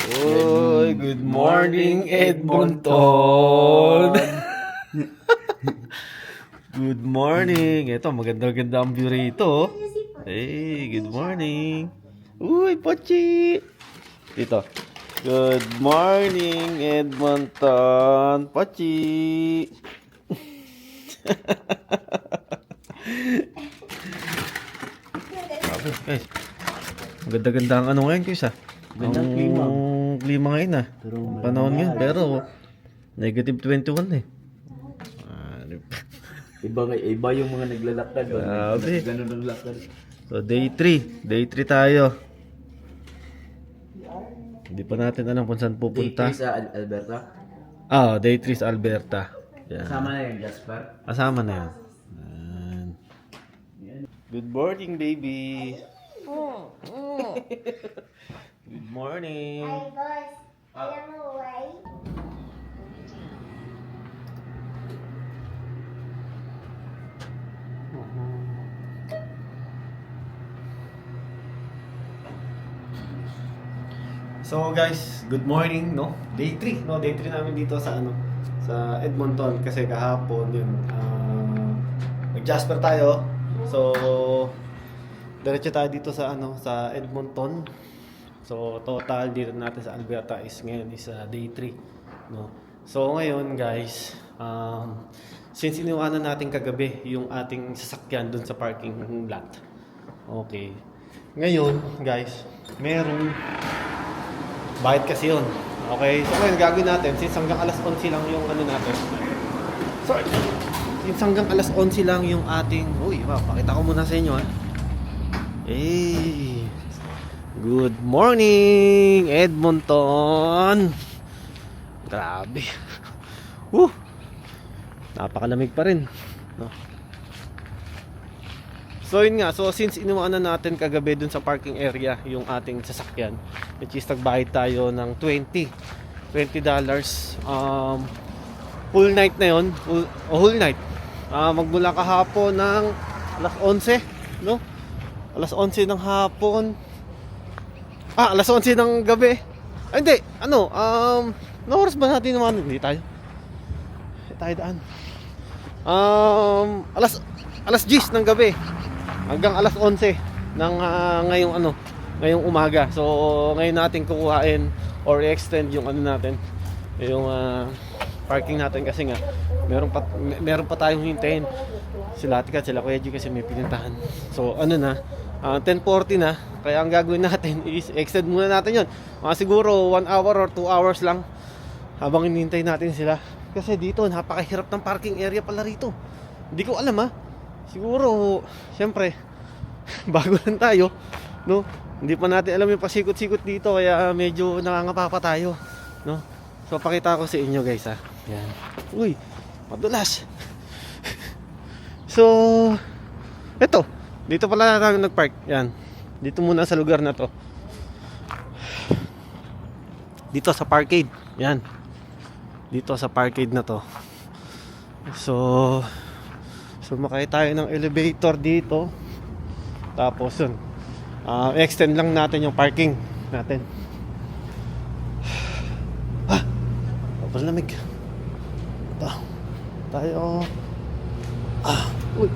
Oy, good morning, Edmonton. Good morning. Ito, maganda-ganda ang view rito. Hey, good morning. Uy, Pochi. Dito. Good morning, Edmonton. Pochi. Guys, maganda-ganda ang ano ngayon, guys, ah. Gandang klima. Ang klima ngayon, ah. Pero Panahon ngayon, pero negative 21 eh. iba yung mga naglalakad. Grabe. Ganun ang lakad. So day 3 tayo. Hindi pa natin alam kung saan pupunta. Dito sa Alberta. Day 3 sa Alberta. Yan. Kasama na yung Jasper. Kasama na yan. Good morning, baby. Good morning. Hey boss, alam mo why? So guys, good morning, no? Day 3, no? Day 3 namin dito sa sa Edmonton kasi kahapon yun. Nag-Jasper tayo. So diretso tayo dito sa sa Edmonton. So total dito natin sa Alberta is ngayon is day 3, no? So ngayon guys, since iniwanan natin kagabi yung ating sasakyan dun sa parking lot. Okay. Ngayon guys, merong bakit kasi yun? Okay, so ngayon gagawin natin since hanggang alas 11 lang yung natin. Sorry. Since hanggang alas 11 lang yung ating... Uy, pakita ko muna sa inyo, ha. Hey! Good morning, Edmonton! Grabe. Napakalamig pa rin, no? So yun nga, so since iniwanan natin kagabi dun sa parking area yung ating sasakyan, which is nagbayad tayo ng $20. Full night na yun, whole night. Magmula kahapon ng alas 11, no? Alas 11 ng hapon. Alas 11 ng gabi. Ay, hindi, ano oras ba natin naman? Hindi tayo daan. Alas 10 ng gabi hanggang alas 11 ng ngayong umaga. So ngayon natin kukuhain or extend yung natin, yung parking natin kasi nga meron pa tayong hintayin. Sila Tika, sila Kuya G kasi may pinuntahan. So 10:40 na. Kaya ang gagawin natin is extend muna natin 'yon. Mga siguro 1 hour or 2 hours lang habang hinihintay natin sila. Kasi dito napakahirap ng parking area pala rito. Hindi ko alam, siguro, syempre, bago lang tayo, no? Hindi pa natin alam yung pasikot-sikot dito, kaya medyo nangangapa pa tayo, no? So, pakita ko sa inyo, guys, Yan. Uy, madulas. So, eto, dito pala tayo nagpark. Yan. Dito muna sa lugar na to. Dito sa parkade. Yan. Dito sa parkade na to. So, sumakay tayo ng elevator dito. Tapos yun, extend lang natin yung parking natin. Tapos lamig. Ito. Tayo. Uy.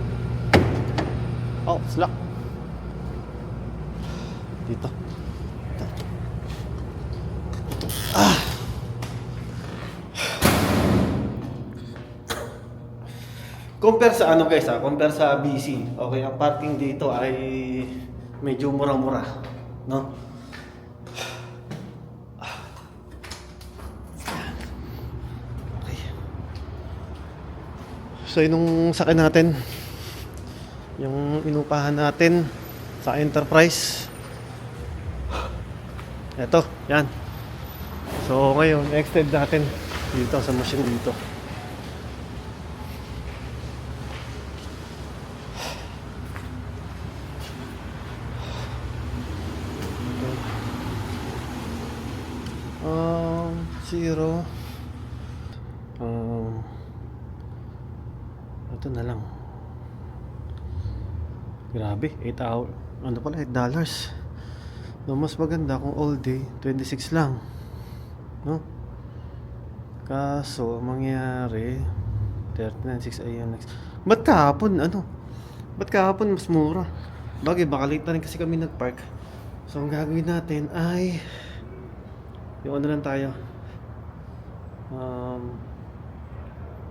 Slack. Dito. Ito. Compare sa guys, compare sa BC. Okay, ang parking dito ay medyo mura-mura, no? Okay. So yung sakyan natin, yung inupahan natin sa Enterprise. Ito, yan. So ngayon, extend natin dito sa machine dito. Zero. Ito na lang. Grabe, 8 hour. Ano pala, $8. No, mas maganda kung all day, 26 lang. No? Kaso, ang mangyari 39.6 AM next. Ba't kahapon, Ba't kahapon mas mura? Bagay, baka late na rin kasi kami nagpark. So, ang gagawin natin ay yung ano lang tayo.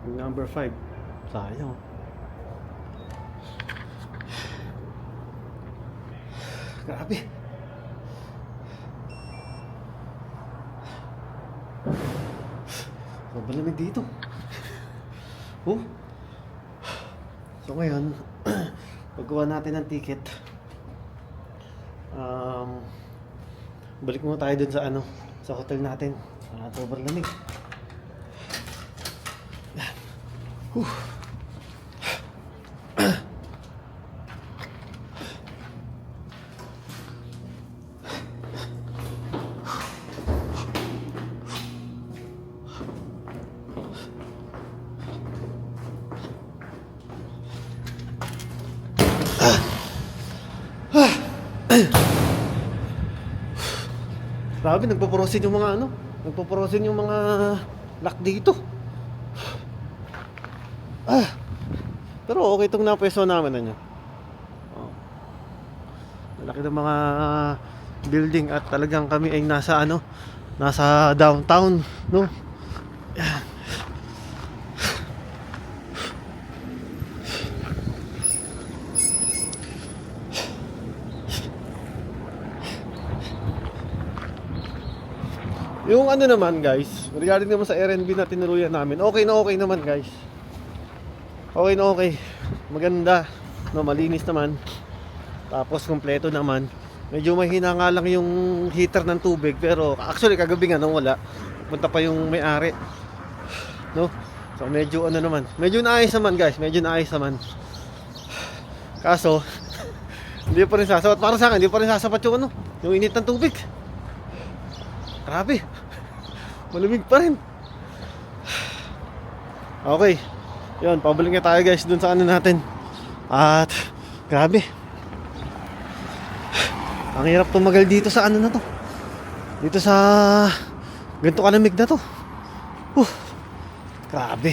Number 5. Sayang. Grabe. Sobrang lamig dito. Oh. So ngayon, pagkuha natin ng ticket, balik muna tayo dun sa sa hotel natin. Sobrang lamig. Huh. Grabe, nagpo-proceed yung mga nagpo-proceed yung mga lock dito. Pero okay itong napwesto namin Oh. Malaki ng mga building at talagang kami ay nasa nasa downtown, no? Yung naman guys, regarding naman sa Airbnb na tinuluyan namin, okay naman guys. Okay na okay. Maganda, no, malinis naman. Tapos kompleto naman. Medyo mahina nga lang yung heater ng tubig, pero actually kagabi nga wala. Punta pa yung may-ari. No? So medyo naman. Medyo naayos naman guys, medyo naayos naman. Kaso hindi pa rin sasapat para sa akin, hindi pa rin sasapat yung yung init ng tubig. Grabe. Malamig pa rin. Okay. Yun, pabalik na tayo guys dun sa natin. At grabe. Ang hirap tumagal dito sa na to. Dito sa ganito kalamig na to. Grabe.